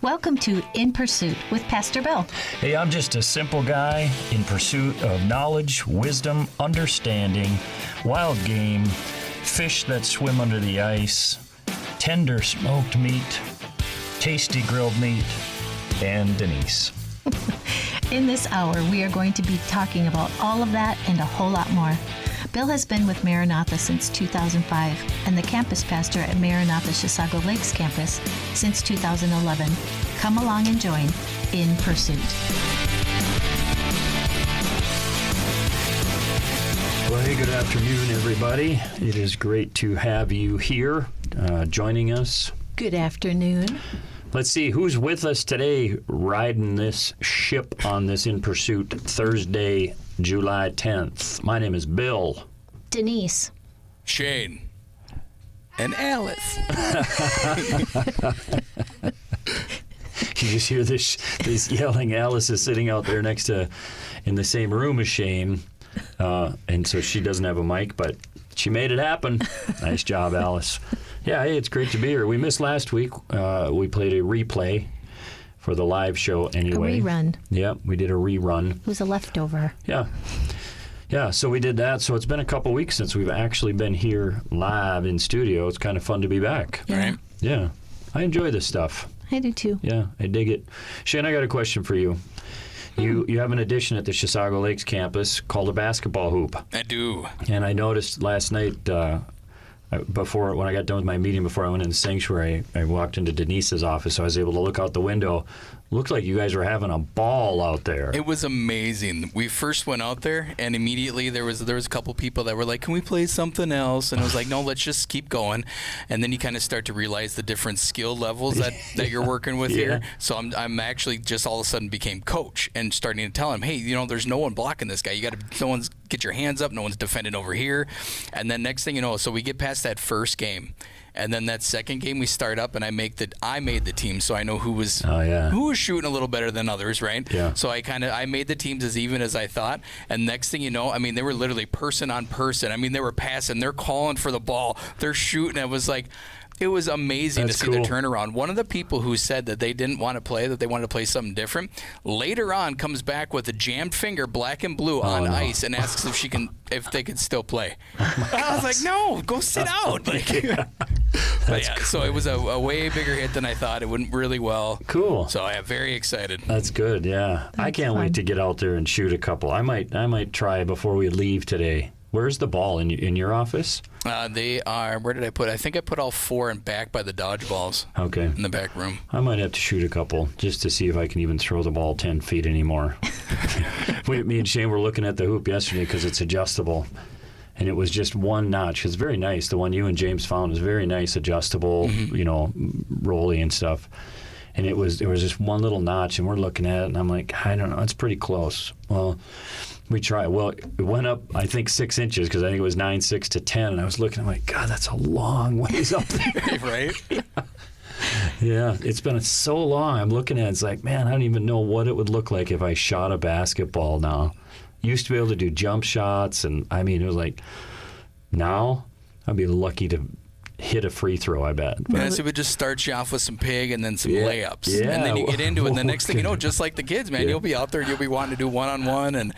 Welcome to In Pursuit with Pastor Bill. Hey, I'm just a simple guy in pursuit of knowledge, wisdom, understanding, wild game, fish that swim under the ice, tender smoked meat, tasty grilled meat, and Denise. In this hour, we are going to be talking about all of that and a whole lot more. Bill has been with Maranatha since 2005 and the campus pastor at Maranatha Chisago Lakes campus since 2011. Come along and join In Pursuit. Well, hey, good afternoon, everybody. It is great to have you here joining us. Good afternoon. Let's see, who's with us today riding this ship on this In Pursuit Thursday, July 10th. My name is Bill. Denise. Shane. And Alice. You just hear this yelling. Alice is sitting out there next to, in the same room as Shane. And so she doesn't have a mic, but she made it happen. Nice job, Alice. Yeah, hey, it's great to be here. We missed last week. We played a replay for the live show anyway. A rerun. Yeah, we did a rerun. It was a leftover. Yeah, so we did that. So it's been a couple weeks since we've actually been here live in studio. It's kind of fun to be back. Yeah. Right? Yeah, I enjoy this stuff. I do too. Yeah, I dig it. Shane, I got a question for you. You have an addition at the Chisago Lakes campus called a basketball hoop. I do. And I noticed last night, when I got done with my meeting, before I went in the sanctuary, I walked into Denise's office, so I was able to look out the window. Looked like you guys were having a ball out there. It was amazing. We first went out there, and immediately there was a couple people that were like, "Can we play something else?" And I was like, "No, let's just keep going." And then you kind of start to realize the different skill levels that you're working with here. So I'm actually just all of a sudden became coach and starting to tell him, "Hey, there's no one blocking this guy. You got to, no one's get your hands up. No one's defending over here." And then next thing you know, so we get past that first game. And then that second game we start up, and I made the team, so I know who was shooting a little better than others, right? Yeah. So I made the teams as even as I thought. And next thing you know, I mean, they were literally person on person. I mean, they were passing, they're calling for the ball, they're shooting. It was amazing to see their turnaround. One of the people who said that they didn't want to play, that they wanted to play something different, later on comes back with a jammed finger, black and blue, on ice, and asks if they could still play. I was like, no, go sit out. So it was a way bigger hit than I thought. It went really well. Cool. So I am very excited. That's good. Yeah, I can't wait to get out there and shoot a couple. I might try before we leave today. Where's the ball in your office? They are. Where did I put? I think I put all four in back by the dodgeballs. Okay. In the back room. I might have to shoot a couple just to see if I can even throw the ball 10 feet anymore. Me and Shane were looking at the hoop yesterday because it's adjustable, and it was just one notch. It's very nice. The one you and James found was very nice, adjustable, rolly and stuff. And it was just one little notch, and we're looking at it, and I'm like, I don't know, it's pretty close. Well, we tried. Well, it went up, I think, 6 inches, because I think it was 9.6 to 10, and I was looking, I'm like, God, that's a long ways up there. Right? Yeah, it's been so long. I'm looking at it, it's like, man, I don't even know what it would look like if I shot a basketball now. Used to be able to do jump shots, and I mean, it was like, now I'd be lucky to hit a free throw, I bet. But it would just start you off with some pig and then some layups. Yeah. And then you get into it, and the next thing you know, just like the kids, man, you'll be out there, you'll be wanting to do one-on-one. And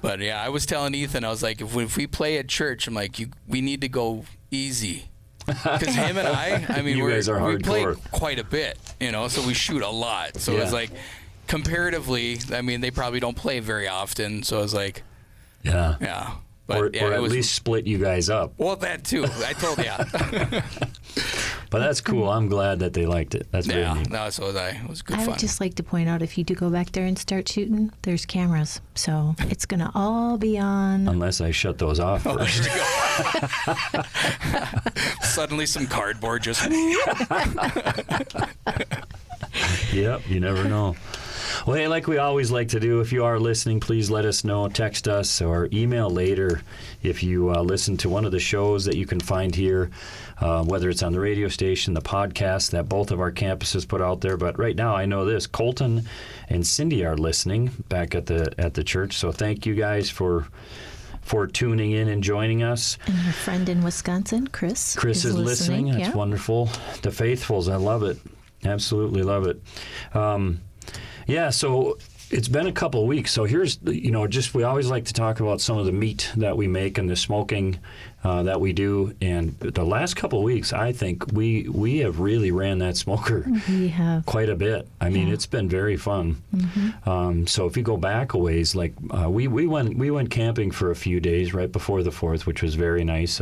But yeah, I was telling Ethan, I was like, if we play at church, I'm like, we need to go easy. Because him and I mean, you guys are we play hardcore. quite a bit, so we shoot a lot. So it's like, comparatively, I mean, they probably don't play very often. So I was like, yeah. But, or at least split you guys up. Well, that too. I told you. But that's cool. I'm glad that they liked it. That's very neat. No, so was I. It was good fun. I would just like to point out, if you do go back there and start shooting, there's cameras. So it's going to all be on. Unless I shut those off first. Suddenly some cardboard just... Yep, you never know. Well, hey, like we always like to do, if you are listening, please let us know. Text us or email later if you listen to one of the shows that you can find here, whether it's on the radio station, the podcast that both of our campuses put out there. But right now, I know this. Colton and Cindy are listening back at the church. So thank you guys for tuning in and joining us. And our friend in Wisconsin, Chris is listening. That's wonderful. The Faithfuls, I love it. Absolutely love it. Yeah, so it's been a couple of weeks. So here's, just we always like to talk about some of the meat that we make and the smoking that we do. And the last couple of weeks, I think we have really ran that smoker We have. quite a bit. I mean, Yeah. it's been very fun. So if you go back a ways, like we went camping for a few days right before the 4th, which was very nice.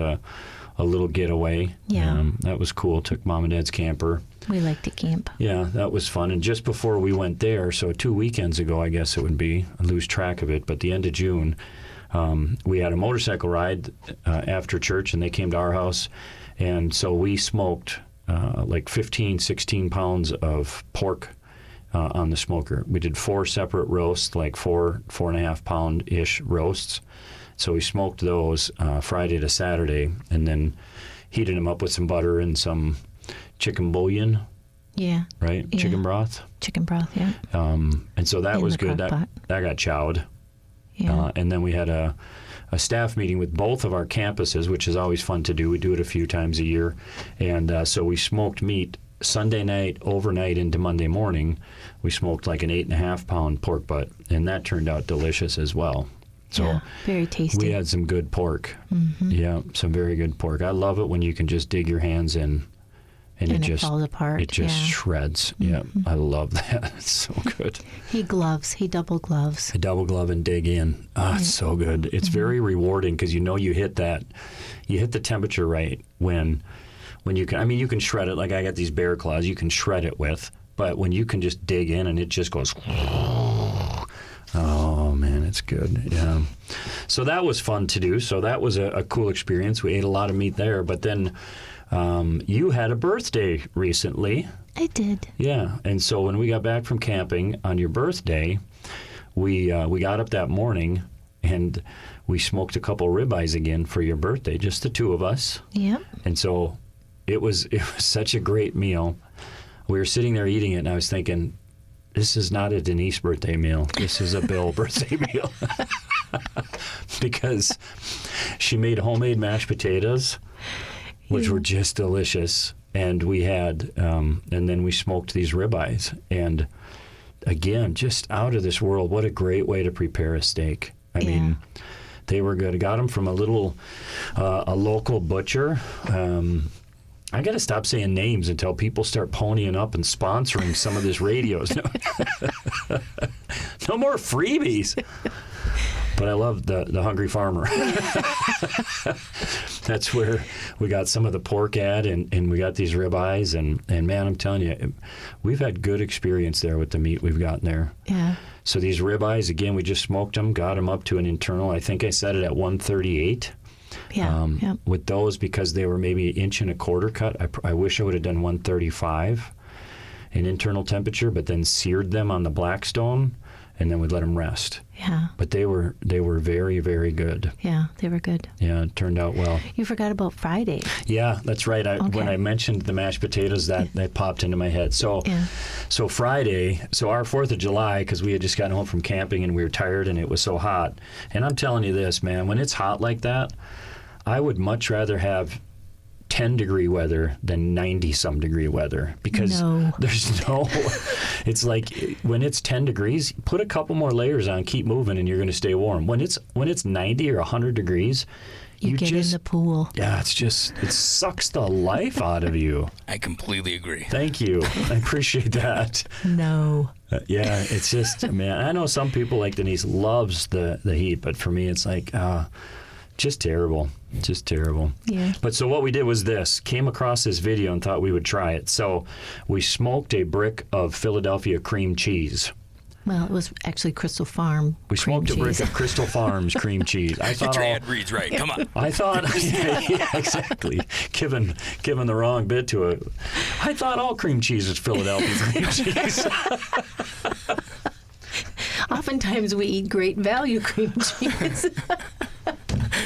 A little getaway. Yeah. That was cool. Took Mom and Dad's camper. We like to camp. Yeah, that was fun. And just before we went there, so 2 weekends ago, I guess it would be, I lose track of it, but the end of June, we had a motorcycle ride after church, and they came to our house. And so we smoked like 15, 16 pounds of pork on the smoker. We did 4 separate roasts, like 4.5 pound-ish roasts. So we smoked those Friday to Saturday, and then heated them up with some butter and some chicken bouillon, Yeah. right? Yeah. Chicken broth. Chicken broth, yeah. And so that In was the good. crock pot. That got chowed. Yeah. And then we had a staff meeting with both of our campuses, which is always fun to do. We do it a few times a year. And so we smoked meat Sunday night, overnight into Monday morning. We smoked like an 8.5 pound pork butt, and that turned out delicious as well. So yeah. Very tasty. we had some good pork. Mm-hmm. Yeah, some very good pork. I love it when you can just dig your hands in and it just falls apart. It just yeah. shreds. Yeah, I love that. It's so good. He double gloves. A double glove and dig in. Oh, it's so good. It's very rewarding because you hit the temperature right when you can. I mean, you can shred it. Like I got these bear claws, you can shred it with. But when you can just dig in and it just goes. Oh man, it's good. Yeah. So that was fun to do. So that was a cool experience. We ate a lot of meat there. But then you had a birthday recently. I did. Yeah. And so when we got back from camping on your birthday, we got up that morning and we smoked a couple ribeyes again for your birthday, just the two of us. Yep. And so it was such a great meal. We were sitting there eating it, and I was thinking, this is not a Denise birthday meal. This is a Bill birthday meal. Because she made homemade mashed potatoes, which were just delicious. And we had, and then we smoked these ribeyes. And again, just out of this world, what a great way to prepare a steak. I mean, they were good. I got them from a local butcher. I got to stop saying names until people start ponying up and sponsoring some of this radios. No more freebies. But I love the Hungry Farmer. That's where we got some of the pork at, and we got these ribeyes. And man, I'm telling you, we've had good experience there with the meat we've gotten there. Yeah. So these ribeyes, again, we just smoked them, got them up to an internal. I think I set it at 138. Yeah. Yep. With those, because they were maybe 1.25 inches cut, I wish I would have done 135 in internal temperature, but then seared them on the Blackstone, and then we'd let them rest. Yeah. But they were very, very good. Yeah. They were good. Yeah, it turned out well. You forgot about Friday. Yeah, that's right. When Okay. I mentioned the mashed potatoes, that popped into my head. So, Yeah. so Friday, our 4th of July, because we had just gotten home from camping and we were tired and it was so hot. And I'm telling you this, man, when it's hot like that, I would much rather have 10-degree weather than 90-some degree weather, because there's no, it's like when it's 10 degrees, put a couple more layers on, keep moving, and you're going to stay warm. When it's 90 or 100 degrees, You get just, in the pool. yeah, it sucks the life out of you. I completely agree. Thank you. I appreciate that. No. Yeah, it's just, man, I know some people like Denise loves the heat, but for me, it's like, just terrible. Just terrible. Yeah. But so what we did was this. Came across this video and thought we would try it. So we smoked a brick of Philadelphia cream cheese. Well, it was actually Crystal Farm. We cream smoked a brick cheese. of Crystal Farms cream cheese. I Get thought your all, ad reads right. Come on. I thought, yeah, exactly. Given the wrong bit to it. I thought all cream cheese was Philadelphia cream cheese. Oftentimes we eat Great Value cream cheese.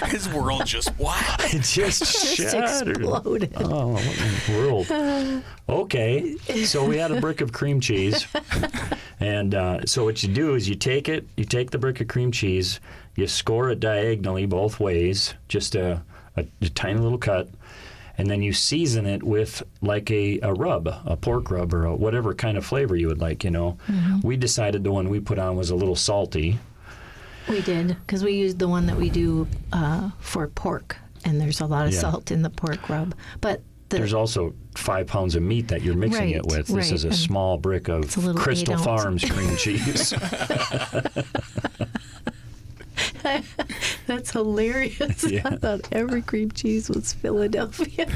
His world just, wow. It just shattered. Exploded. Oh, what in the world? Okay, so we had a brick of cream cheese, and so what you do is you take the brick of cream cheese, you score it diagonally both ways, just a tiny little cut, and then you season it with like a rub, a pork rub, or whatever kind of flavor you would like, you know. We decided the one we put on was a little salty. We did, because we used the one that we do for pork, and there's a lot of salt in the pork rub. But there's also 5 pounds of meat that you're mixing it with. This is a small brick of Crystal Farms cream cheese. That's hilarious. Yeah. I thought every cream cheese was Philadelphia.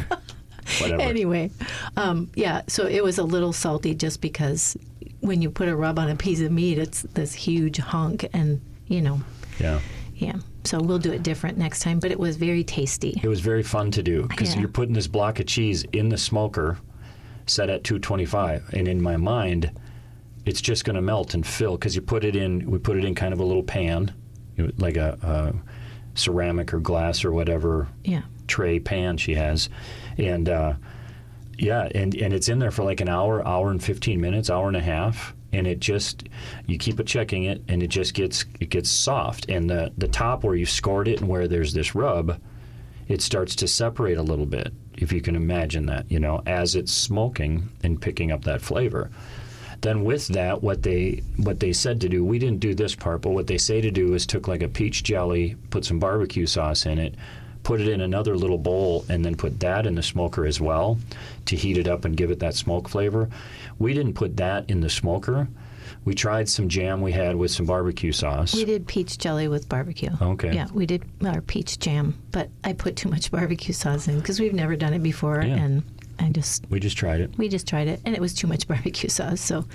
Whatever. Anyway, so it was a little salty just because when you put a rub on a piece of meat, it's this huge hunk, and, you know. Yeah. Yeah. So we'll do it different next time, but it was very tasty. It was very fun to do because you're putting this block of cheese in the smoker set at 225, and in my mind, it's just going to melt and fill because we put it in kind of a little pan, like a ceramic or glass or whatever tray pan she has, and and it's in there for like an hour and 15 minutes, hour and a half. And you keep it checking it, and it gets soft. And the top where you scored it and where there's this rub, it starts to separate a little bit, if you can imagine that, you know, as it's smoking and picking up that flavor. Then with that, what they said to do, we didn't do this part, but what they say to do is took like a peach jelly, put some barbecue sauce in it, put it in another little bowl, and then put that in the smoker as well to heat it up and give it that smoke flavor. We didn't put that in the smoker. We tried some jam we had with some barbecue sauce. We did peach jelly with barbecue. Okay. Yeah, we did our peach jam, but I put too much barbecue sauce in because we've never done it before, and we just tried it. We just tried it, and it was too much barbecue sauce, so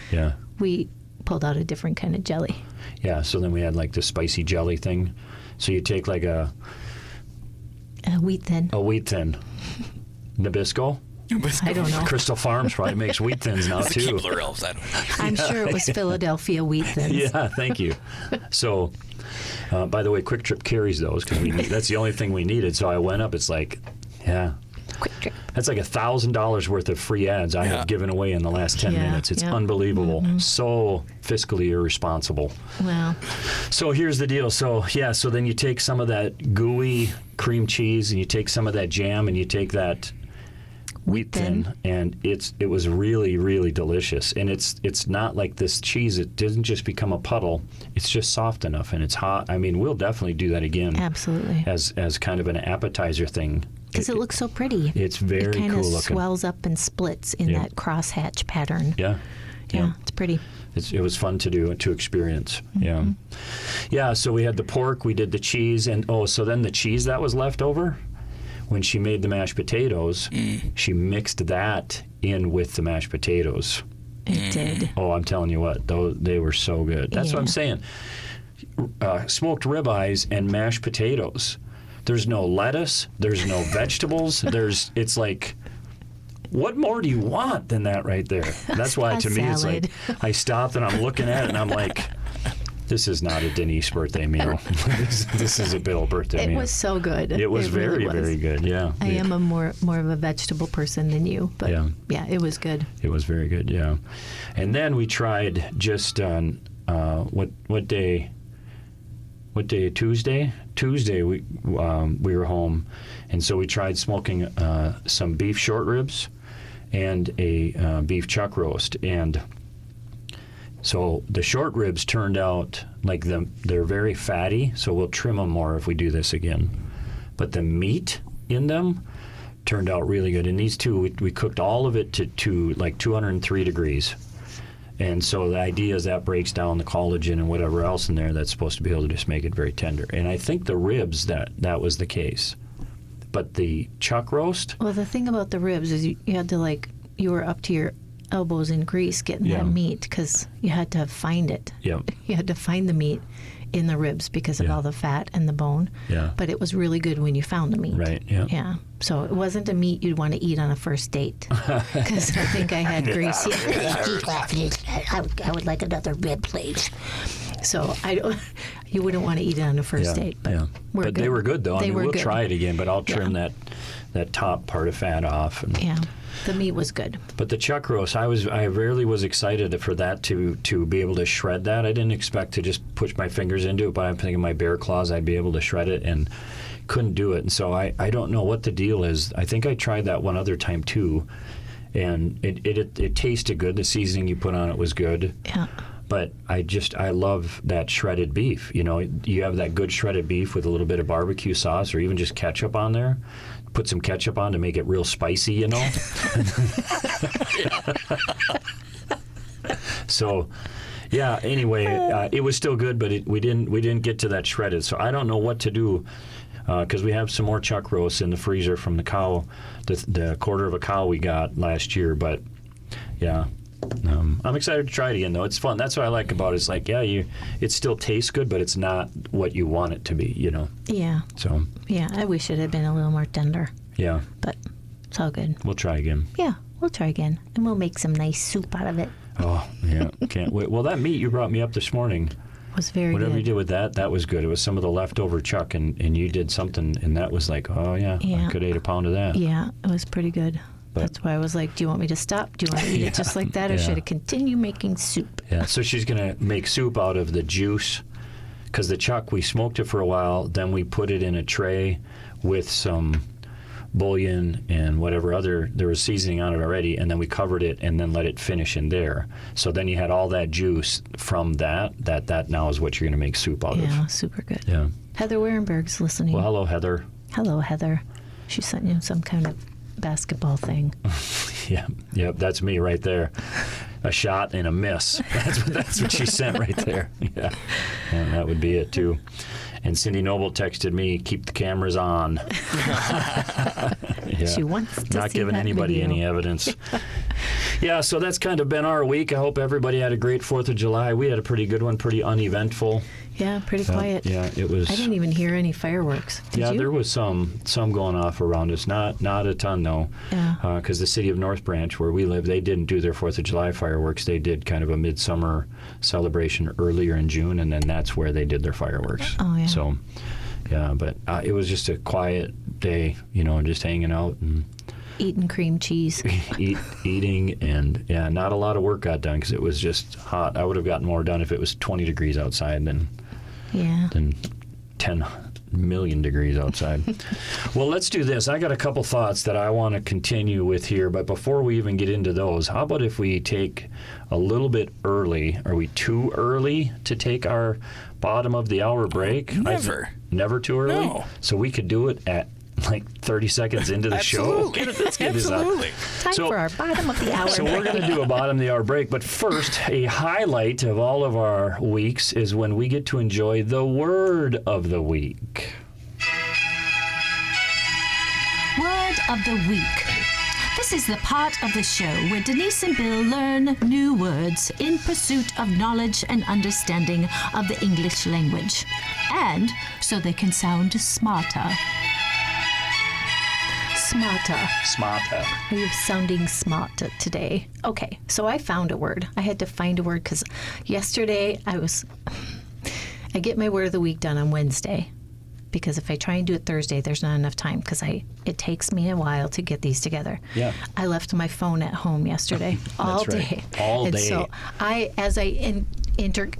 we pulled out a different kind of jelly. Yeah, so then we had like the spicy jelly thing. So you take like a wheat thin. A wheat thin. Nabisco? I don't know. Crystal Farms probably makes wheat thins now too. Keebler elves, I don't know. I'm sure it was Philadelphia wheat thins. Yeah, thank you. So, by the way, Quick Trip carries those because that's the only thing we needed. So I went up. It's like, Quick Trip. That's like $1,000 worth of free ads I have given away in the last 10 minutes. It's unbelievable. So fiscally irresponsible. Well. So here's the deal. So then you take some of that gooey cream cheese and you take some of that jam and you take that wheat thin, and it was really, really delicious. And it's not like this cheese. It doesn't just become a puddle. It's just soft enough, and it's hot. I mean, we'll definitely do that again. Absolutely. As kind of an appetizer thing. Because it looks so pretty. It's very cool looking. It kind of swells up and splits in that crosshatch pattern. Yeah. Yeah, it's pretty. It was fun to do and to experience. Mm-hmm. Yeah. So we had the pork, we did the cheese, and so then the cheese that was left over, when she made the mashed potatoes, she mixed that in with the mashed potatoes. It did. Oh, I'm telling you what, they were so good. That's what I'm saying. Smoked ribeyes and mashed potatoes. There's no lettuce. There's no vegetables. It's like, what more do you want than that right there? That's why to me it's like, I stopped and I'm looking at it and I'm like, this is not a Denise birthday meal. This is a Bill birthday meal. It was so good. It was very, very good. Yeah. I am a more of a vegetable person than you, but yeah, it was good. It was very good. Yeah. And then we tried just on what day? What day? Tuesday. Tuesday we were home, and so we tried smoking some beef short ribs and a beef chuck roast, and so the short ribs turned out like they're very fatty, so we'll trim them more if we do this again. But the meat in them turned out really good. And these two, we cooked all of it to like 203 degrees. And so the idea is that breaks down the collagen and whatever else in there that's supposed to be able to just make it very tender. And I think the ribs, that was the case. But the chuck roast... Well, the thing about the ribs is you had to you were up to your elbows in grease getting that meat because you had to find it. Yep. You had to find the meat in the ribs because of all the fat and the bone. Yeah. But it was really good when you found the meat. Right, yeah. Yeah. So it wasn't a meat you'd want to eat on a first date because I think I had grease. I would like another rib, please. So you wouldn't want to eat it on a first date. But, but they were good, though. We'll try it again, but I'll trim that top part of fat off. And, The meat was good. But the chuck roast, I rarely was excited for that to be able to shred that. I didn't expect to just push my fingers into it, but I'm thinking my bare claws I'd be able to shred it, and couldn't do it. And so I don't know what the deal is. I think I tried that one other time too, and it tasted good. The seasoning you put on it was good. Yeah. But I love that shredded beef. You know, you have that good shredded beef with a little bit of barbecue sauce or even just ketchup on there. Put some ketchup on to make it real spicy, you know. So, yeah. Anyway, it was still good, but we didn't get to that shredded. So I don't know what to do because we have some more chuck roasts in the freezer from the cow, the quarter of a cow we got last year. But yeah. I'm excited to try it again, though. It's fun. That's what I like about it. It's like, it still tastes good, but it's not what you want it to be, you know? Yeah. So. Yeah, I wish it had been a little more tender. Yeah. But it's all good. We'll try again. Yeah, we'll try again. And we'll make some nice soup out of it. Oh, yeah. Can't wait. Well, that meat you brought me up this morning. Was very Whatever good. you did with that was good. It was some of the leftover chuck, and you did something, and that was like, oh, yeah. I could have ate a pound of that. Yeah, it was pretty good. But, that's why I was like, do you want me to stop? Do you want to eat it just like that, or should I continue making soup? Yeah, so she's going to make soup out of the juice, because the chuck, we smoked it for a while, then we put it in a tray with some bouillon and whatever there was seasoning on it already, and then we covered it and then let it finish in there. So then you had all that juice from that now is what you're going to make soup out of. Yeah, super good. Yeah. Heather Warenberg's listening. Well, hello, Heather. Hello, Heather. She sent you some kind of basketball thing. Yep, that's me right there. A shot and a miss. That's what she sent right there. Yeah, and that would be it too. And Cindy Noble texted me, "Keep the cameras on." Yeah. She wants to Not see giving that anybody video. any evidence. Yeah, so that's kind of been our week. I hope everybody had a great 4th of July. We had a pretty good one, pretty uneventful. Yeah, pretty quiet. Yeah, it was. I didn't even hear any fireworks. Did you? There was some going off around us. Not a ton though. Yeah. Because the city of North Branch, where we live, they didn't do their 4th of July fireworks. They did kind of a midsummer celebration earlier in June, and then that's where they did their fireworks. Oh yeah. So, yeah, but it was just a quiet day, just hanging out and eating cream cheese. eating, and not a lot of work got done because it was just hot. I would have gotten more done if it was 20 degrees outside than 10 million degrees outside. Well, let's do this. I got a couple thoughts that I want to continue with here, but before we even get into those, how about if we take a little bit early? Are we too early to take our bottom of the hour break? Never. Never too early? No. So we could do it at like 30 seconds into the show? Let's get this out. Absolutely. Time for our bottom of the hour. So we're going to do a bottom of the hour break, but first, a highlight of all of our weeks is when we get to enjoy the word of the week. Word of the week. This is the part of the show where Denise and Bill learn new words in pursuit of knowledge and understanding of the English language, and so they can sound smarter. Smarter. Are you sounding smart today? Okay, so I found a word. I had to find a word because yesterday I get my word of the week done on Wednesday, because if I try and do it Thursday, there's not enough time because it takes me a while to get these together. Yeah. I left my phone at home yesterday all That's right. day. All and day. So as I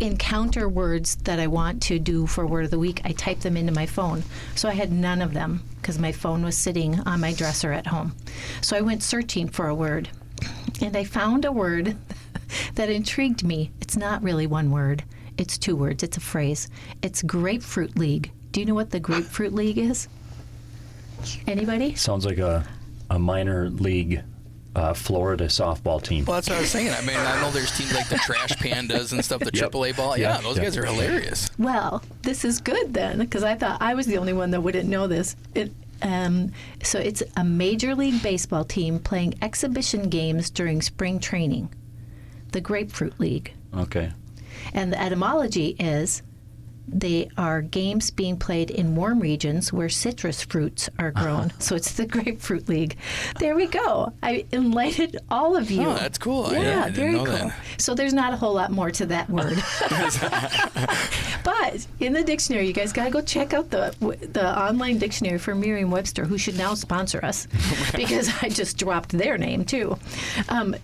encounter words that I want to do for word of the week, I type them into my phone. So I had none of them because my phone was sitting on my dresser at home. So I went searching for a word, and I found a word that intrigued me. It's not really one word. It's 2 words. It's a phrase. It's Grapefruit League. Do you know what the Grapefruit League is? Anybody? Sounds like a minor league Florida softball team. Well, that's what I was saying. I mean, I know there's teams like the Trash Pandas and stuff, the AAA ball. Yeah, those guys are hilarious. Well, this is good then, because I thought I was the only one that wouldn't know this. So it's a Major League Baseball team playing exhibition games during spring training, the Grapefruit League. Okay. And the etymology is they are games being played in warm regions where citrus fruits are grown. So it's the Grapefruit League. There we go. I enlightened all of you. Oh, that's cool. Yeah, I didn't very know cool. that. So there's not a whole lot more to that word. But in the dictionary, you guys got to go check out the online dictionary for Merriam-Webster, who should now sponsor us, because I just dropped their name too.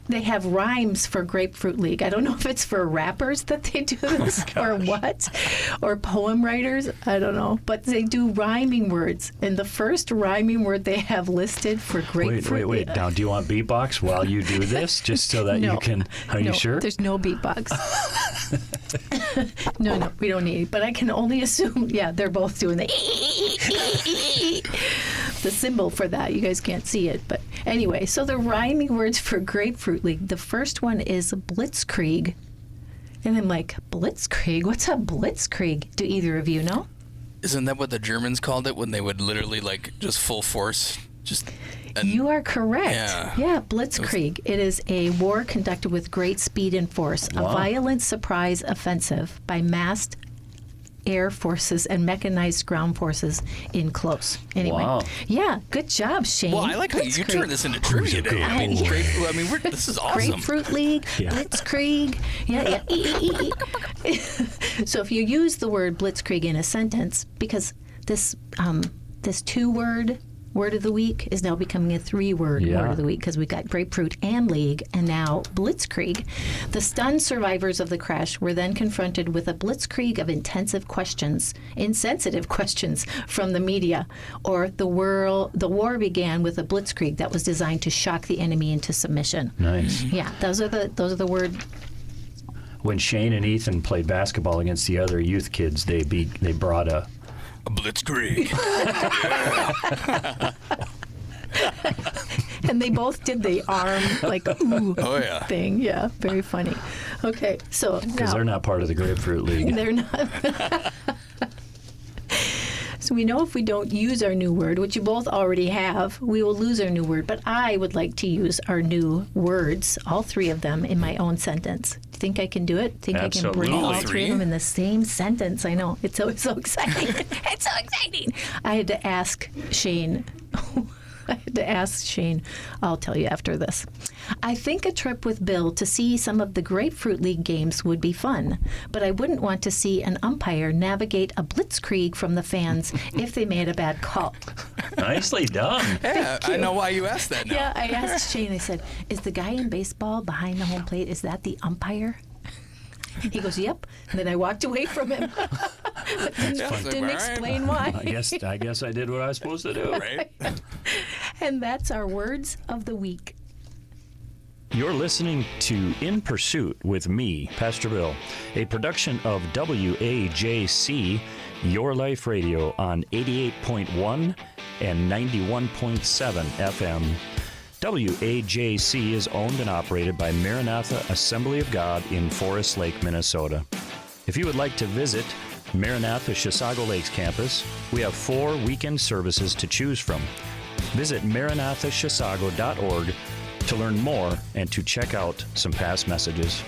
They have rhymes for Grapefruit League. I don't know if it's for rappers that they do this or what, or poem writers. I don't know, but they do rhyming words, and the first rhyming word they have listed for Grapefruit. Wait. Now, do you want beatbox while you do this, just so that No. you can? Are you sure? There's no beatbox. No, we don't need. But I can only assume, yeah, they're both doing the symbol for that. You guys can't see it, but anyway. So the rhyming words for Grapefruit League. The first one is blitzkrieg, and I'm like, blitzkrieg? What's a blitzkrieg? Do either of you know? Isn't that what the Germans called it when they would literally like just full force You are correct. Yeah. Blitzkrieg. It is a war conducted with great speed and force, a violent surprise offensive by massed air forces and mechanized ground forces in close. Anyway, Wow. yeah, good job, Shane. Well, I like how you Blitzkrieg. turned this into trivia day. I mean, this is awesome. Grapefruit League, Yeah. Blitzkrieg. Yeah. So if you use the word Blitzkrieg in a sentence, because this two-word word of the week is now becoming a three-word Yeah. word of the week, because we've got grapefruit and league, and now blitzkrieg. The stunned survivors of the crash were then confronted with a blitzkrieg of insensitive questions from the media, or the war began with a blitzkrieg that was designed to shock the enemy into submission. Nice. Yeah, those are the word. When Shane and Ethan played basketball against the other youth kids, they brought a Blitzkrieg. And they both did the arm like ooh thing. Yeah, very funny. Okay, so because now they're not part of the Grapefruit League. they're not. So we know if we don't use our new word, which you both already have, we will lose our new word. But I would like to use our new words, all three of them, in my own sentence. Do you think I can do it? Think I can bring Absolutely. all All three three? of them in the same sentence? I know. It's so exciting. It's so exciting. I had to ask Shane. I'll tell you after this. I think a trip with Bill to see some of the Grapefruit League games would be fun, but I wouldn't want to see an umpire navigate a blitzkrieg from the fans if they made a bad call. Nicely done. Yeah, I know why you asked that now. Yeah, I asked Shane, I said, is the guy in baseball behind the home plate, is that the umpire? He goes, yep. And then I walked away from him. But didn't explain why. I guess I did what I was supposed to do. Right? And that's our words of the week. You're listening to In Pursuit with me, Pastor Bill, a production of WAJC, Your Life Radio on 88.1 and 91.7 FM. WAJC is owned and operated by Maranatha Assembly of God in Forest Lake, Minnesota. If you would like to visit Maranatha Chisago Lakes campus, we have 4 weekend services to choose from. Visit MaranathaChisago.org to learn more and to check out some past messages.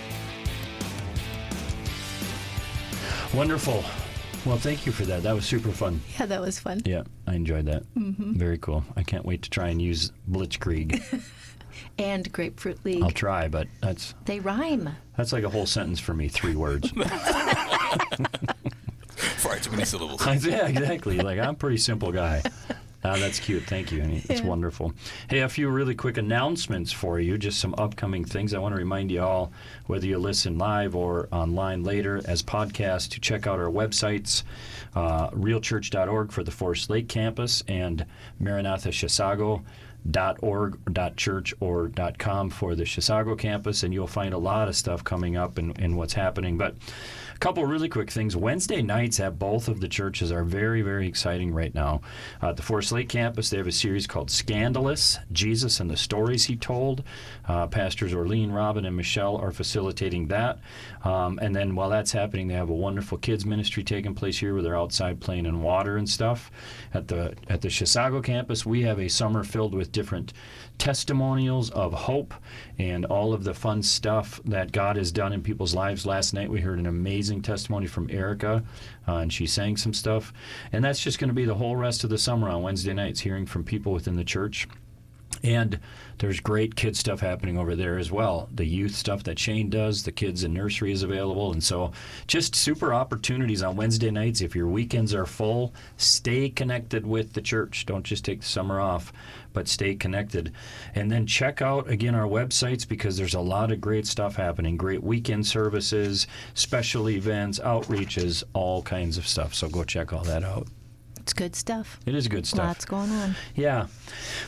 Wonderful. Well, thank you for that. That was super fun. Yeah, that was fun. Yeah, I enjoyed that. Mm-hmm. Very cool. I can't wait to try and use Blitzkrieg. And Grapefruit League. I'll try, but that's They rhyme. like a whole sentence for me, 3 words. Far too many syllables. Yeah, exactly. Like, I'm a pretty simple guy. That's cute. Thank you. It's wonderful. Hey, a few really quick announcements for you, just some upcoming things. I want to remind you all, whether you listen live or online later as podcasts, to check out our websites, realchurch.org for the Forest Lake campus and MaranathaChisago.org.church or .com for the Chisago campus, and you'll find a lot of stuff coming up and what's happening. But a couple really quick things. Wednesday nights at both of the churches are very, very exciting right now. At the Forest Lake campus, they have a series called Scandalous, Jesus and the Stories He Told. Pastors Orlean, Robin, and Michelle are facilitating that. And then while that's happening, they have a wonderful kids ministry taking place here where they're outside playing in water and stuff. At the Chisago campus, we have a summer filled with with different testimonials of hope and all of the fun stuff that God has done in people's lives. Last night we heard an amazing testimony from Erica, and she sang some stuff. And that's just going to be the whole rest of the summer on Wednesday nights, hearing from people within the church. And there's great kid stuff happening over there as well. The youth stuff that Shane does, the kids in nursery is available. And so just super opportunities on Wednesday nights. If your weekends are full, stay connected with the church. Don't just take the summer off, but stay connected. And then check out, again, our websites, because there's a lot of great stuff happening. Great weekend services, special events, outreaches, all kinds of stuff. So go check all that out. It's good stuff. It is good stuff. Lots going on. Yeah.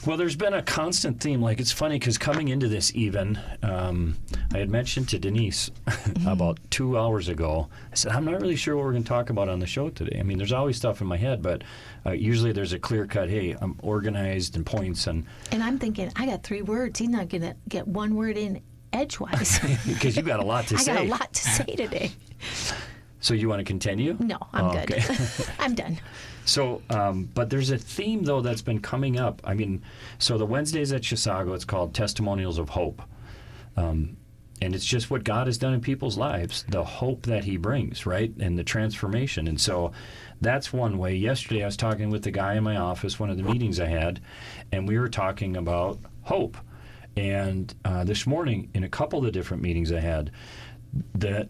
Well, there's been a constant theme. Like, it's funny because coming into this even, I had mentioned to Denise about 2 hours ago, I said, I'm not really sure what we're going to talk about on the show today. I mean, there's always stuff in my head, but usually there's a clear cut, hey, I'm organized and points. And I'm thinking, I got 3 words. He's not going to get one word in edgewise. because you got a lot to say. I got a lot to say today. So you want to continue? No, I'm good. Okay. I'm done. So, but there's a theme, though, that's been coming up. I mean, so the Wednesdays at Chisago, it's called Testimonials of Hope. And it's just what God has done in people's lives, the hope that he brings, right, and the transformation. And so that's one way. Yesterday, I was talking with the guy in my office, one of the meetings I had, and we were talking about hope. And this morning, in a couple of the different meetings I had,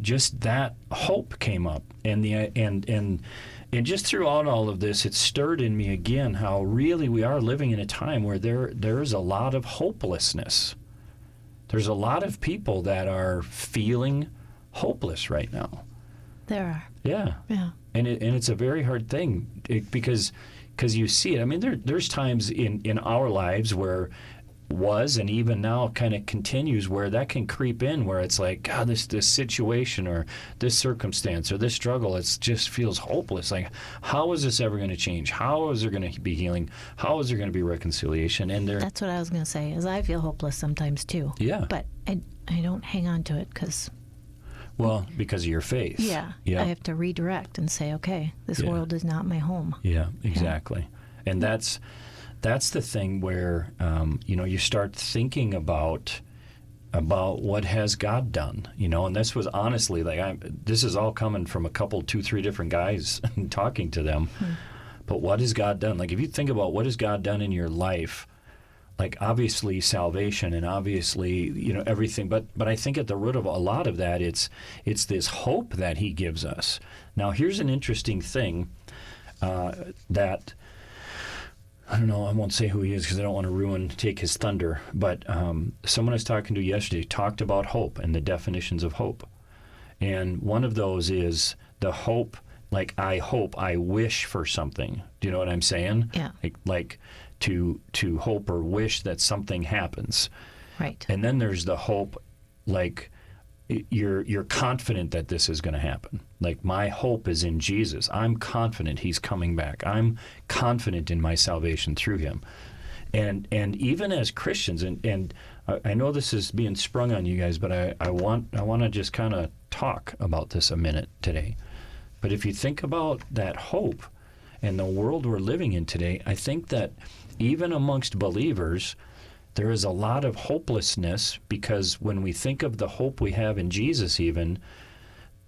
just that hope came up, and just throughout all of this, it stirred in me again how really we are living in a time where there is a lot of hopelessness. There's a lot of people that are feeling hopeless right now. There are. Yeah. Yeah. And it's a very hard thing because you see it. I mean, there's times in our lives where and even now kind of continues where that can creep in, where it's like, God, this situation or this circumstance or this struggle, it just feels hopeless. Like, how is this ever going to change? How is there going to be healing? How is there going to be reconciliation? And that's what I was going to say, is I feel hopeless sometimes too. Yeah. But I don't hang on to it because of your faith. Yeah. I have to redirect and say, okay, this world is not my home. Yeah, exactly. Yeah. And that's the thing where you start thinking about what has God done, and this was honestly this is all coming from 2-3 different guys talking to them. But what has God done? Like, if you think about what has God done in your life, like, obviously salvation and obviously everything, but I think at the root of a lot of that, it's this hope that he gives us. Now, here's an interesting thing that I don't know, I won't say who he is because I don't want to take his thunder, but someone I was talking to yesterday talked about hope and the definitions of hope. And one of those is the hope, like, I wish for something. Do you know what I'm saying? Yeah. Like to hope or wish that something happens. Right. And then there's the hope, like, you're confident that this is going to happen. Like, my hope is in Jesus. I'm confident he's coming back. I'm confident in my salvation through him. And even as Christians, and I know this is being sprung on you guys, but I want to just kind of talk about this a minute today. But if you think about that hope and the world we're living in today, I think that even amongst believers, there is a lot of hopelessness, because when we think of the hope we have in Jesus, even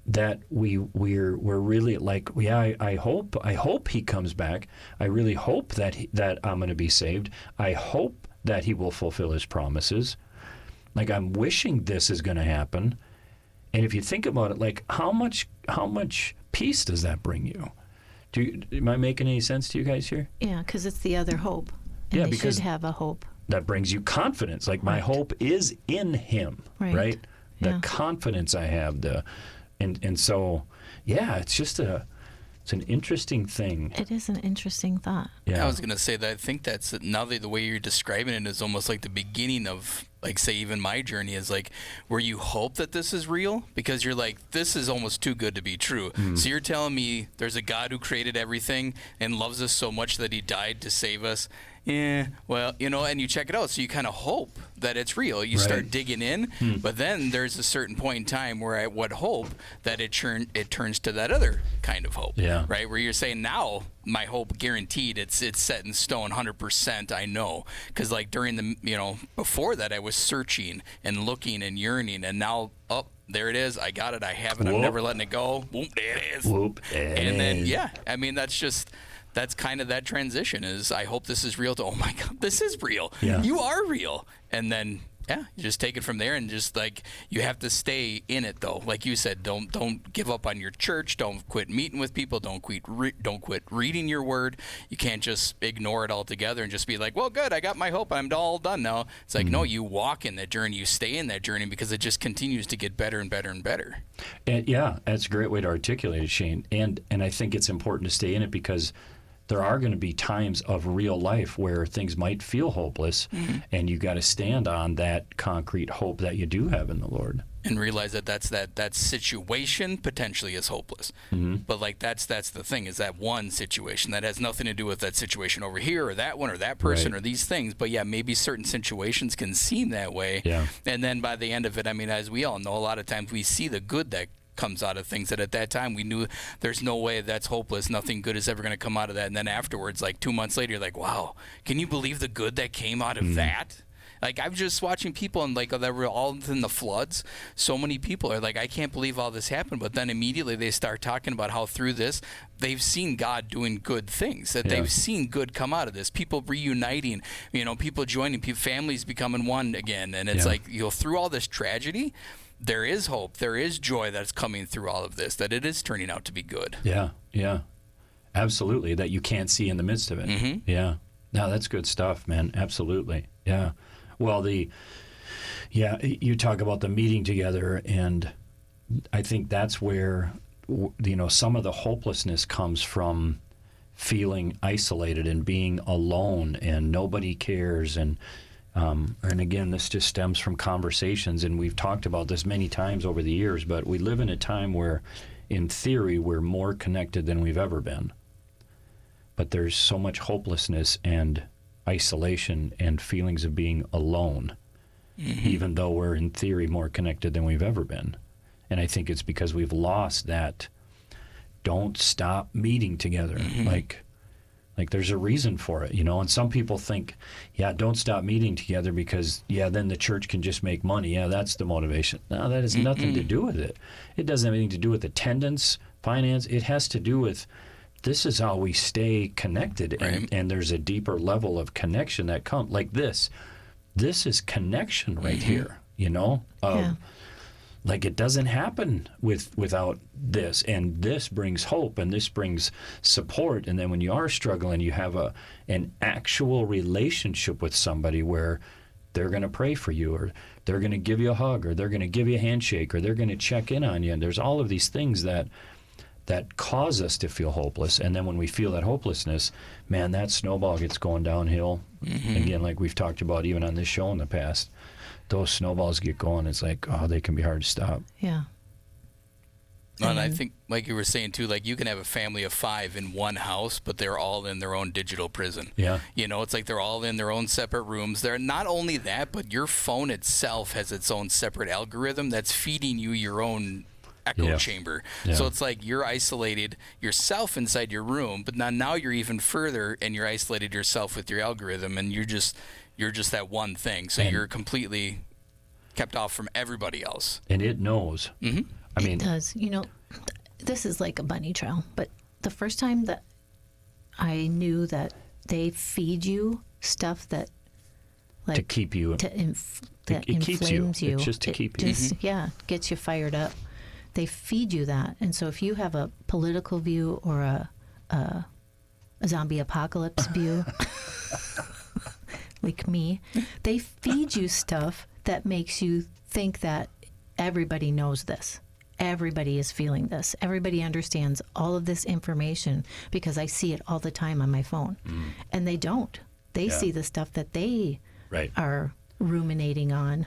that we're really like, I hope he comes back. I really hope that I'm going to be saved. I hope that he will fulfill his promises. Like, I'm wishing this is going to happen. And if you think about it, like, how much peace does that bring you? Am I making any sense to you guys here? Yeah, because it's the other hope. And they should have a hope. That brings you confidence. Like, my hope is in him, right? The confidence I have, and so, yeah, it's just it's an interesting thing. It is an interesting thought. Yeah. I was going to say that I think that's, now that the way you're describing it is almost like the beginning of, like, say, even my journey is like where you hope that this is real, because you're like, this is almost too good to be true. So you're telling me there's a God who created everything and loves us so much that he died to save us, yeah, well, and you check it out, so you kind of hope that it's real. You start digging in, but then there's a certain point in time where I would hope that it turns to that other kind of hope, right? Where you're saying, now my hope guaranteed, it's set in stone, 100%. I know, because like during the before that I was searching and looking and yearning, and now there it is. I got it. I have it. I'm never letting it go. Whoop, there it is. Whoop, and then I mean that's kind of that transition is I hope this is real to, oh my God, this is real. Yeah. You are real. And then, you just take it from there, and just like, you have to stay in it though. Like you said, don't give up on your church. Don't quit meeting with people. Don't quit reading your word. You can't just ignore it altogether and just be like, well, good, I got my hope. I'm all done now. It's like, no, you walk in that journey. You stay in that journey, because it just continues to get better and better and better. And that's a great way to articulate it, Shane. And I think it's important to stay in it, because there are going to be times of real life where things might feel hopeless, and you got to stand on that concrete hope that you do have in the Lord. And realize that situation potentially is hopeless. But like that's the thing, is that one situation that has nothing to do with that situation over here, or that one, or that person, or these things. But maybe certain situations can seem that way. Yeah. And then by the end of it, I mean, as we all know, a lot of times we see the good that comes out of things that at that time we knew there's no way, that's hopeless, nothing good is ever going to come out of that. And then afterwards, like 2 months later, you're like, wow, can you believe the good that came out of that? Like, I'm just watching people, and like that were all in the floods. So many people are like, I can't believe all this happened. But then immediately they start talking about how through this they've seen God doing good things, that they've seen good come out of this. People reuniting, people joining, families becoming one again. And it's like, through all this tragedy, there is hope, there is joy that's coming through all of this, that it is turning out to be good. Yeah, absolutely, that you can't see in the midst of it. Yeah, no, that's good stuff, man. Absolutely. Yeah. Well, you talk about the meeting together, and I think that's where some of the hopelessness comes from, feeling isolated and being alone and nobody cares. And again, this just stems from conversations, and we've talked about this many times over the years, but we live in a time where, in theory, we're more connected than we've ever been. But there's so much hopelessness and isolation and feelings of being alone, even though we're, in theory, more connected than we've ever been. And I think it's because we've lost that don't stop meeting together. Like there's a reason for it, and some people think, don't stop meeting together because, then the church can just make money. That's the motivation. No, that has nothing to do with it. It doesn't have anything to do with attendance, finance. It has to do with, this is how we stay connected. And there's a deeper level of connection that comes, like this. This is connection right here, Like, it doesn't happen without this, and this brings hope, and this brings support. And then when you are struggling, you have an actual relationship with somebody where they're going to pray for you, or they're going to give you a hug, or they're going to give you a handshake, or they're going to check in on you. And there's all of these things that cause us to feel hopeless. And then when we feel that hopelessness, man, that snowball gets going downhill. Again, like we've talked about even on this show in the past. Those snowballs get going, it's like, they can be hard to stop. Yeah. And I think, like you were saying, too, like you can have a family of 5 in one house, but they're all in their own digital prison. Yeah. It's like they're all in their own separate rooms. They're not only that, but your phone itself has its own separate algorithm that's feeding you your own echo chamber. So it's like you're isolated yourself inside your room, but now you're even further, and you're isolated yourself with your algorithm, and you're just that one thing. So you're completely kept off from everybody else. And it knows. I mean, it does. This is like a bunny trail, but the first time that I knew that they feed you stuff that, like, to keep you, that it inflames you. It's just to keep you. Gets you fired up. They feed you that. And so if you have a political view or a zombie apocalypse view, like me, they feed you stuff that makes you think that everybody knows this. Everybody is feeling this. Everybody understands all of this information because I see it all the time on my phone. And they don't. They see the stuff that they are ruminating on.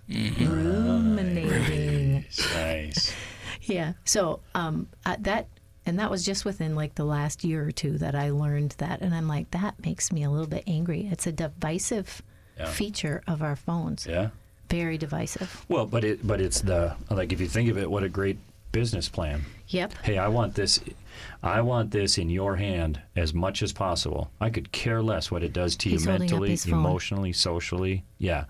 Ruminating. Nice. Yeah. So that, And that was just within like the last year or two that I learned that. And I'm like, that makes me a little bit angry. It's a divisive feature of our phones. Yeah. Very divisive. Well, but it's the, like, if you think of it, what a great business plan. Yep. Hey, I want this in your hand as much as possible. I could care less what it does to He's you holding up mentally, his phone. emotionally, socially. Yeah.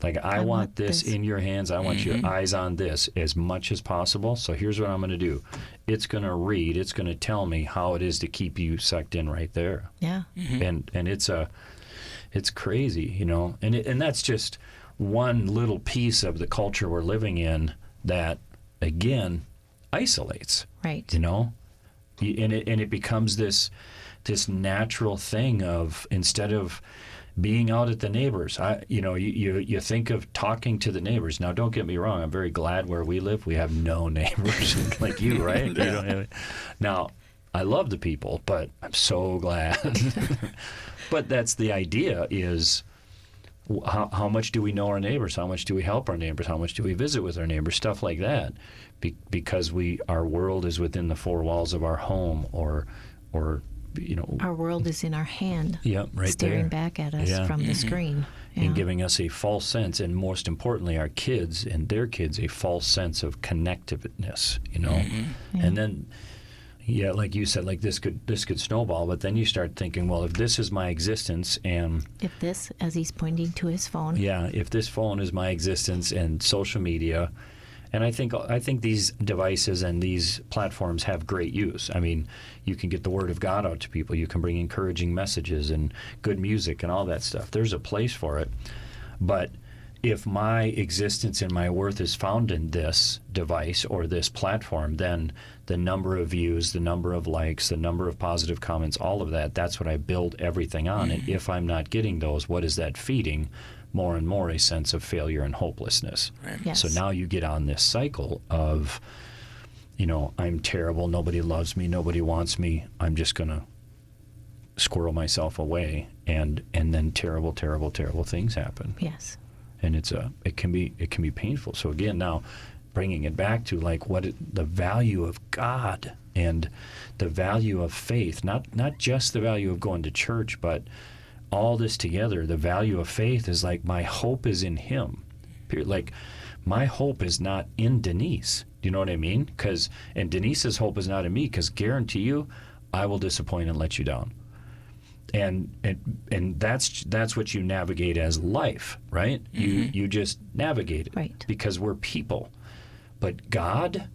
Like, I want this in your hands. I want your eyes on this as much as possible. So here's what I'm going to do. It's going to read. It's going to tell me how it is to keep you sucked in right there. Yeah. And it's crazy, you know. And that's just one little piece of the culture we're living in that, again, isolates. Right. You know, and it becomes this natural thing of, instead of being out at the neighbors, you think of talking to the neighbors. Now, don't get me wrong, I'm very glad where we live we have no neighbors like you, right? You don't have it. Now, I love the people, but I'm so glad. But that's the idea, is how much do we know our neighbors? How much do we help our neighbors? How much do we visit with our neighbors? Stuff like that. Because our world is within the four walls of our home, or you know, our world is in our hand. Yep, right staring there. back at us from the screen. And giving us a false sense, and most importantly, our kids and their kids, a false sense of connectiveness, you know. And then, like you said, like this could snowball, but then you start thinking, well, if this is my existence, and if this, as he's pointing to his phone. Yeah, if this phone is my existence, and social media, and I think these devices and these platforms have great use. I mean, you can get the word of God out to people. You can bring encouraging messages and good music and all that stuff. There's a place for it. But if my existence and my worth is found in this device or this platform, then the number of views, the number of likes, the number of positive comments, all of that's what I build everything on. And if I'm not getting those, what is that feeding? More and more a sense of failure and hopelessness. Right. Yes. So now you get on this cycle of, you know, I'm terrible, nobody loves me, nobody wants me, I'm just going to squirrel myself away, and then terrible things happen. Yes. And it can be painful. So again, now bringing it back to like the value of God and the value of faith, not just the value of going to church, but all this together. The value of faith is like, my hope is in Him. Like, my hope is not in Denise. Do you know what I mean? And Denise's hope is not in me, because guarantee you, I will disappoint and let you down. And that's what you navigate as life, right? You just navigate it, right? Because we're people. But God,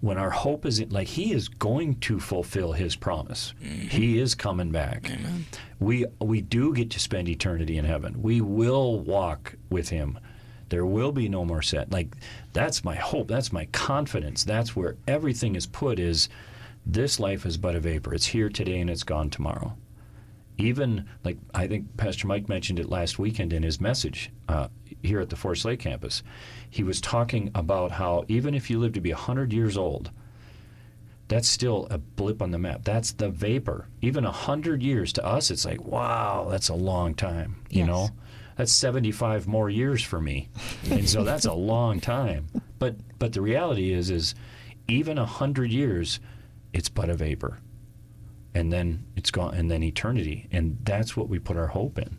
when our hope is in, like, He is going to fulfill His promise. He is coming back. Amen. We do get to spend eternity in heaven. We will walk with Him. There will be no more set. Like, that's my hope. That's my confidence. That's where everything is put, is this life is but a vapor. It's here today and it's gone tomorrow. Even, like, I think Pastor Mike mentioned it last weekend in his message here at the Forest Lake campus. He was talking about how even if you live to be 100 years old, that's still a blip on the map. That's the vapor. Even 100 years to us, it's like, wow, that's a long time. You know, that's 75 more years for me, and so that's a long time. But the reality is even 100 years, it's but a vapor, and then it's gone, and then eternity, and that's what we put our hope in.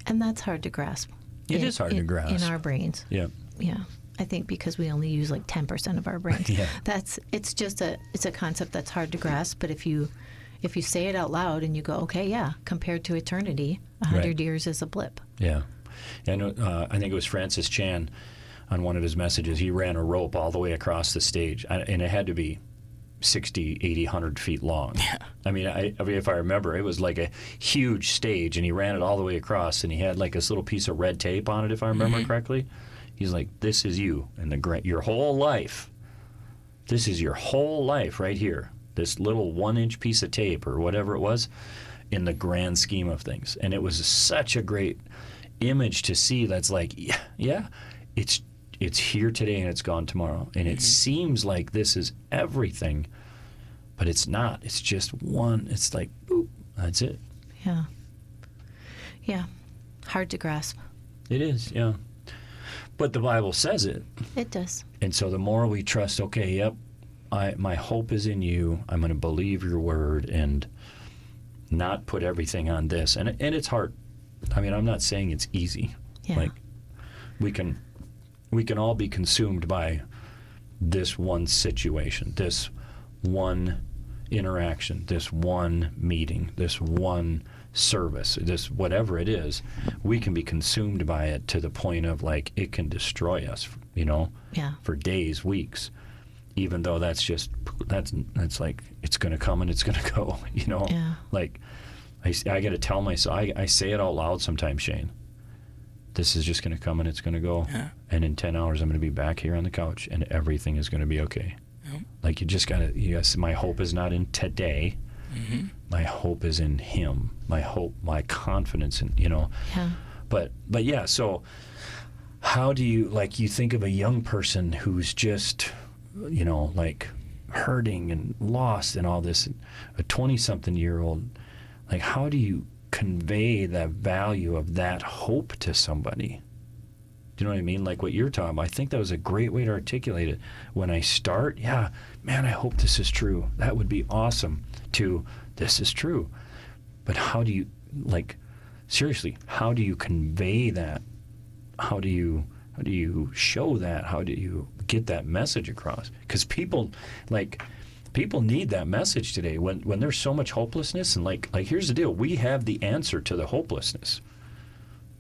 And that's hard to grasp. It is hard to grasp in our brains. Yeah. Yeah. I think because we only use like 10% of our brains. Yeah. It's a concept that's hard to grasp, but if you say it out loud and you go, okay, yeah, compared to eternity, 100 years is a blip. Yeah. And I think it was Francis Chan on one of his messages. He ran a rope all the way across the stage, and it had to be 60, 80, 100 feet long. Yeah. I mean, if I remember, it was like a huge stage, and he ran it all the way across, and he had like this little piece of red tape on it, if I remember correctly. He's like, this is you and your whole life. This is your whole life right here. This little 1-inch piece of tape or whatever it was, in the grand scheme of things. And it was such a great image to see. That's like, yeah, it's here today and it's gone tomorrow. And it seems like this is everything, but it's not. It's just one. It's like, boop, that's it. Yeah. Yeah. Hard to grasp. It is, yeah. But the Bible says it. It does. And so the more we trust, okay, yep, my hope is in you. I'm going to believe your word and not put everything on this. And it's hard. I mean, I'm not saying it's easy. Yeah. Like we can all be consumed by this one situation, this one interaction, this one meeting, this one service, this whatever it is. We can be consumed by it to the point of like it can destroy us, Yeah. for days, weeks. Even though that's like it's going to come and it's going to go, Yeah. Like I got to tell myself, I say it out loud sometimes, Shane. This is just going to come and it's going to go. Yeah. And in 10 hours, I'm going to be back here on the couch and everything is going to be okay. Yep. Like you just got to, my hope is not in today. Mm-hmm. My hope is in him. My hope, my confidence in, Yeah. But yeah, so how do you, like, you think of a young person who's just, like hurting and lost and all this, a 20-something-year-old, like how do you convey the value of that hope to somebody? Do you know what I mean? Like what you're talking about. I think that was a great way to articulate it. When I start, yeah, man, I hope this is true. That would be awesome. To this is true. But how do you, like, seriously, how do you convey that? How do you show that? How do you get that message across? Because people need that message today when there's so much hopelessness. And like here's the deal. We have the answer to the hopelessness.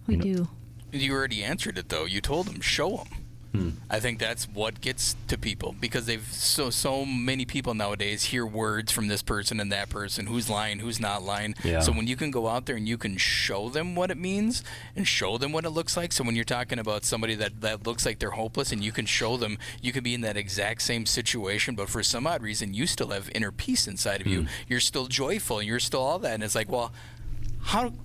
We do. You already answered it, though. You told them, show them. Hmm. I think that's what gets to people, because they've so many people nowadays hear words from this person and that person, who's lying, who's not lying. Yeah. So when you can go out there and you can show them what it means and show them what it looks like. So when you're talking about somebody that looks like they're hopeless, and you can show them, you could be in that exact same situation, but for some odd reason you still have inner peace inside of you. You're still joyful, you're still all that, and it's like, well,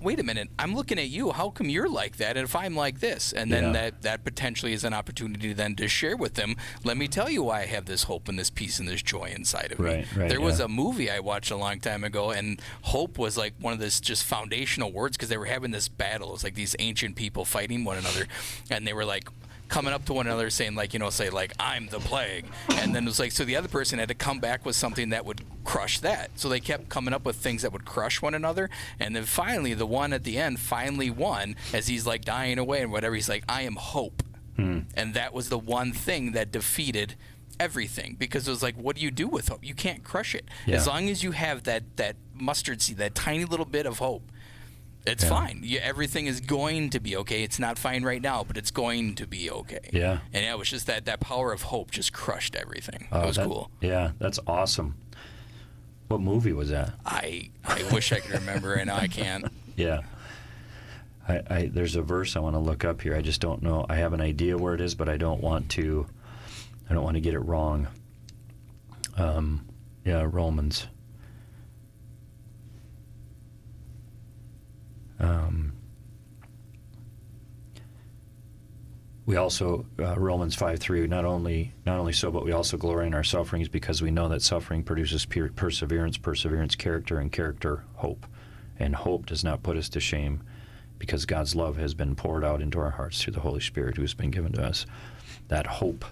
wait a minute, I'm looking at you, how come you're like that, and if I'm like this? And then that potentially is an opportunity then to share with them, let me tell you why I have this hope and this peace and this joy inside of me. Right, there was a movie I watched a long time ago, and hope was like one of this just foundational words, because they were having this battle. It was like these ancient people fighting one another, and they were like coming up to one another saying, like, say like, I'm the plague, and then it was like, so the other person had to come back with something that would crush that. So they kept coming up with things that would crush one another, and then finally the one at the end finally won, as he's like dying away and whatever, he's like, I am hope. And that was the one thing that defeated everything, because it was like, what do you do with hope? You can't crush it. As long as you have that mustard seed, that tiny little bit of hope, it's fine. Everything is going to be okay. It's not fine right now, but it's going to be okay. Yeah. And it was just that power of hope just crushed everything. It was cool. Yeah, that's awesome. What movie was that? I wish I could remember, and I can't. Yeah. I there's a verse I want to look up here. I just don't know. I have an idea where it is, but I don't want to get it wrong. Romans. We also, Romans 5:3, not only so, but we also glory in our sufferings, because we know that suffering produces perseverance, character, and character, hope. And hope does not put us to shame, because God's love has been poured out into our hearts through the Holy Spirit who has been given to us. That hope,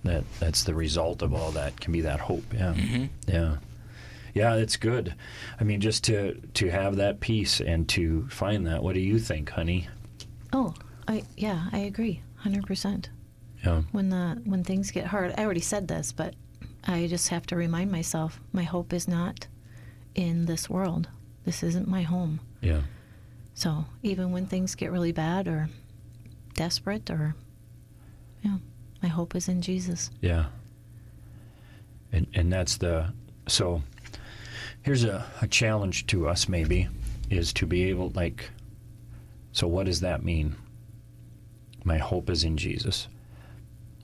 that's the result of all that, can be that hope. Yeah. Mm-hmm. Yeah, it's good. I mean, just to have that peace and to find that. What do you think, honey? Oh, I agree, 100%. Yeah. When things get hard, I already said this, but I just have to remind myself, my hope is not in this world. This isn't my home. Yeah. So even when things get really bad or desperate, or my hope is in Jesus. Yeah. And that's so here's a challenge to us, maybe, is to be able, like, so what does that mean? My hope is in Jesus.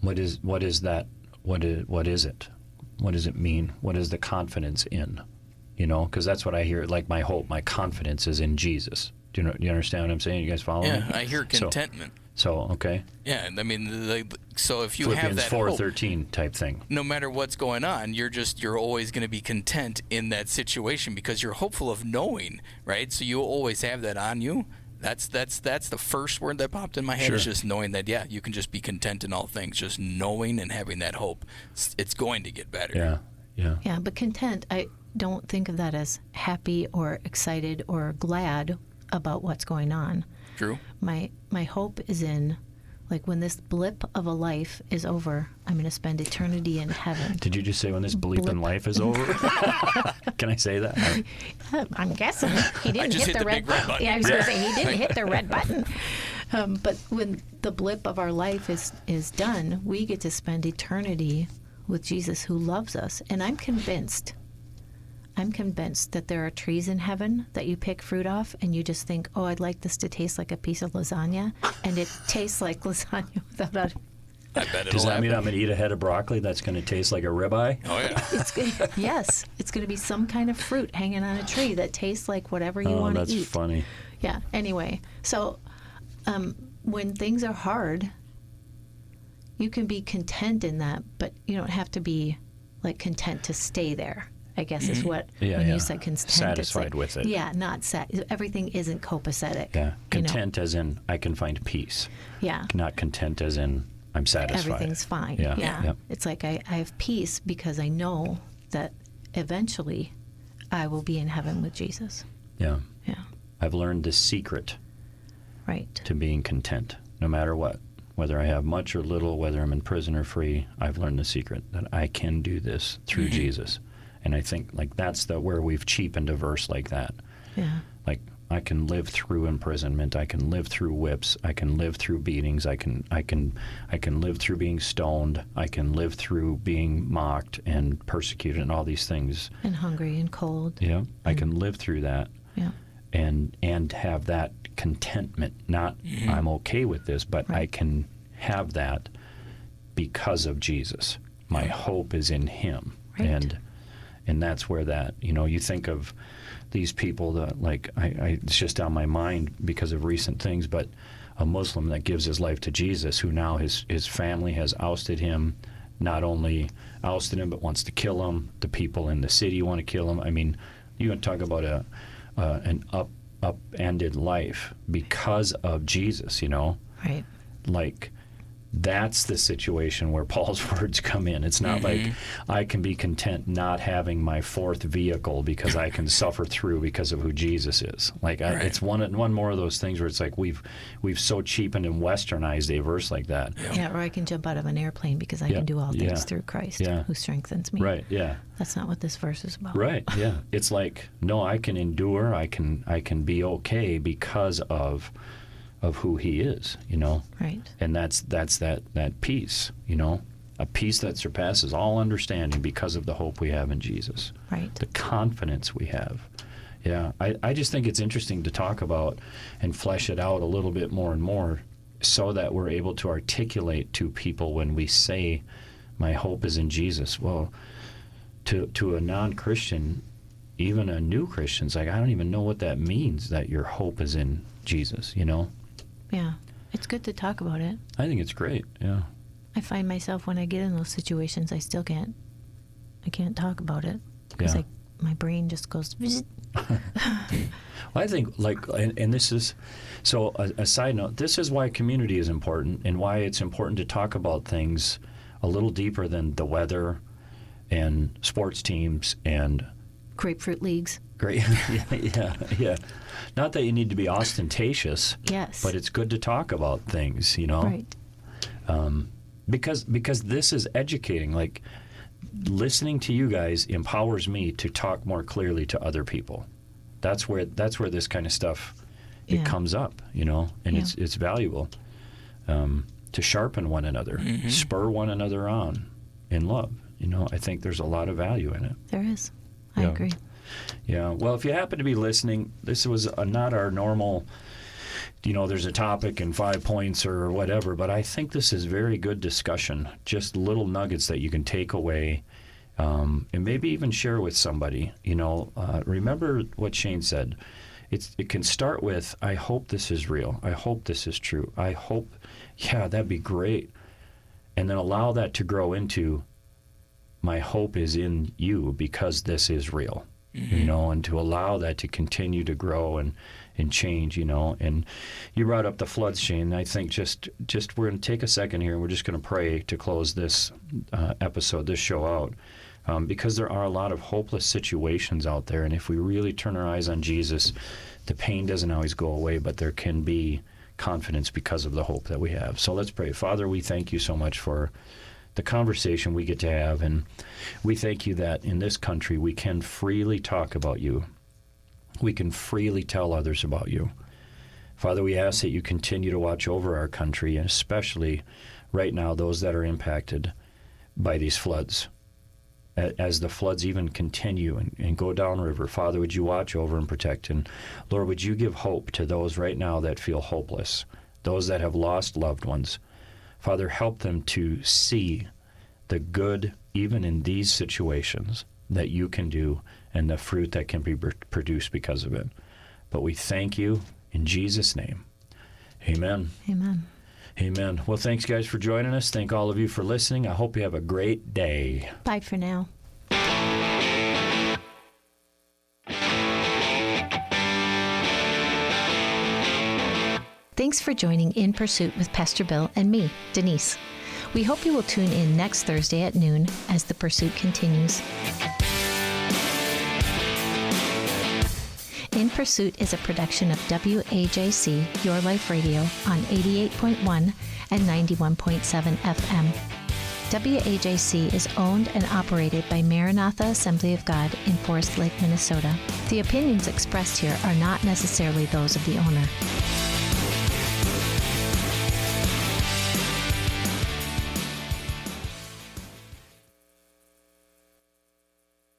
What is that? What is it? What does it mean? What is the confidence in? Because that's what I hear. Like, my hope, my confidence is in Jesus. Do you understand what I'm saying? You guys follow me? Yeah, I hear contentment. So okay. Yeah, I mean, so if you Philippians have that hope, 4:13 type thing. no matter what's going on, you're always going to be content in that situation, because you're hopeful of knowing, right? So you always have that on you, That's the first word that popped in my head, Sure. is just knowing that, you can just be content in all things, just knowing and having that hope. It's going to get better. Yeah. Yeah. Yeah, but content, I don't think of that as happy or excited or glad about what's going on. True. My hope is in, like, when this blip of a life is over, I'm going to spend eternity in heaven. Did you just say when this bleeping life is over? Can I say that? I'm guessing he didn't just hit hit the the red big red button. button. Yeah, I was going to say he didn't hit the red button. But when the blip of our life is done, we get to spend eternity with Jesus, who loves us. And I'm convinced that there are trees in heaven that you pick fruit off and you just think, oh, I'd like this to taste like a piece of lasagna. And it tastes like lasagna without a... I bet it'll Does that mean happen. I'm going to eat a head of broccoli that's going to taste like a ribeye? Oh, yeah. Yes, it's going to be some kind of fruit hanging on a tree that tastes like whatever you Oh, want to that's eat. funny. Yeah, anyway. So when things are hard, you can be content in that, but you don't have to be, like, content to stay there, I guess is what, Yeah, when yeah. you said content. it's Satisfied like, with it. Yeah, not everything isn't copacetic. Yeah. you know? Content as in I can find peace. Yeah. Not content as in I'm satisfied. Everything's fine. Yeah. Yeah. Yeah. It's like I have peace because I know that eventually I will be in heaven with Jesus. Yeah. Yeah. I've learned the secret Right. to being content, no matter what. Whether I have much or little, whether I'm in prison or free, I've learned the secret that I can do this through Jesus. And I think, like, that's where we've cheapened a verse like that. Yeah. Like, I can live through imprisonment. I can live through whips. I can live through beatings. I can live through being stoned. I can live through being mocked and persecuted and all these things. And hungry and cold. Yeah, I can live through that Yeah. and have that contentment. Not I'm okay with this, but I Right. can have that because of Jesus. My hope is in Him, Right. and that's where that, you think of these people that, like, I it's just on my mind because of recent things, but a Muslim that gives his life to Jesus, who now his family has ousted him, not only ousted him but wants to kill him. The people in the city want to kill him. I mean, you want to talk about an upended life because of Jesus, Right. like, that's the situation where Paul's words come in. It's not like I can be content not having my fourth vehicle because I can suffer through because of who Jesus is. Like, it's one more of those things where it's like we've so cheapened and westernized a verse like that. Yeah, or I can jump out of an airplane because I can do all things through Christ who strengthens me. Right, yeah. That's not what this verse is about. Right, yeah. It's like, no, I can endure, I can be okay because of who He is, Right. And that's that peace, a peace that surpasses all understanding because of the hope we have in Jesus, Right. the confidence we have. Yeah, I just think it's interesting to talk about and flesh it out a little bit more and more so that we're able to articulate to people when we say, my hope is in Jesus. Well, to a non-Christian, even a new Christian's like, I don't even know what that means, that your hope is in Jesus, Yeah. It's good to talk about it. I think it's great, yeah. I find myself when I get in those situations, I can't talk about it because Yeah. my brain just goes. I think, like, and this is, so a side note, this is why community is important and why it's important to talk about things a little deeper than the weather and sports teams and Grapefruit leagues. great, yeah. Not that you need to be ostentatious, Yes. but it's good to talk about things, Right. Because this is educating. Like, listening to you guys empowers me to talk more clearly to other people. That's where this kind of stuff it comes up, and it's valuable to sharpen one another, spur one another on in love. I think there's a lot of value in it. There is. I Yeah. agree. Yeah. Well, if you happen to be listening, this was not our normal, there's a topic and 5 points or whatever, but I think this is very good discussion, just little nuggets that you can take away and maybe even share with somebody. Remember what Shane said. It can start with, I hope this is real. I hope this is true. I hope, that'd be great. And then allow that to grow into, my hope is in you because this is real. you know, and to allow that to continue to grow and change, you know. And you brought up the floods, Shane. I think just we're going to take a second here and we're just going to pray to close this episode, this show out, because there are a lot of hopeless situations out there. And if we really turn our eyes on Jesus, the pain doesn't always go away, but there can be confidence because of the hope that we have. So let's pray. Father, we thank you so much for the conversation we get to have, and we thank you that in this country we can freely talk about you. We can freely tell others about you. Father, we ask that you continue to watch over our country, and especially right now those that are impacted by these floods. As the floods even continue and go downriver, Father, would you watch over and protect? And Lord, would you give hope to those right now that feel hopeless, those that have lost loved ones? Father, help them to see the good, even in these situations, that you can do and the fruit that can be produced because of it. But we thank you in Jesus' name. Amen. Amen. Amen. Well, thanks, guys, for joining us. Thank all of you for listening. I hope you have a great day. Bye for now. Thanks for joining In Pursuit with Pastor Bill and me, Denise. We hope you will tune in next Thursday at noon as the pursuit continues. In Pursuit is a production of WAJC, Your Life Radio, on 88.1 and 91.7 FM. WAJC is owned and operated by Maranatha Assembly of God in Forest Lake, Minnesota. The opinions expressed here are not necessarily those of the owner.